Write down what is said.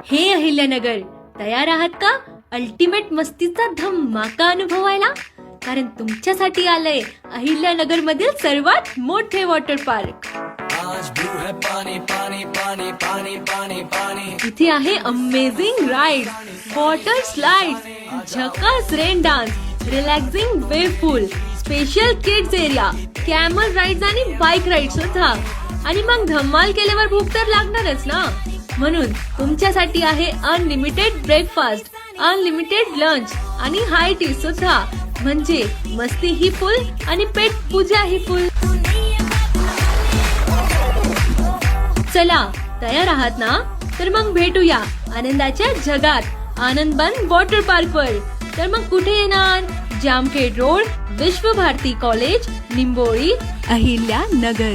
हे अहिल्यानगर, तयार आहात का अल्टिमेट मस्तीचा धमाका अनुभवायला? कारण तुमच्यासाठी आलंय अहिल्यानगर मधील सर्वात मोठे वॉटर पार्क. इथे आहे अमेझिंग राईड, वॉटर स्लाइड, झकास rain dance, relaxing wave pool, special kids area, camel rides आणि बाईक राईड सुद्धा. आणि मग धमाल केल्यावर भूक तर लागणारच ना, म्हणून तुमच्यासाठी आहे अनलिमिटेड ब्रेकफास्ट, अनलिमिटेड लंच आणि हाय टी सुद्धा. म्हणजे मस्ती ही फुल आणि पेट पूजा ही फुल. चला, तयार आहात ना? तर मग भेटूया आनंदाच्या जगात आनंदवन वॉटर पार्क वर. तर मग कुठे येणार? जामखेड रोड, विश्व भारती कॉलेज, निंबोळी, अहिल्यानगर.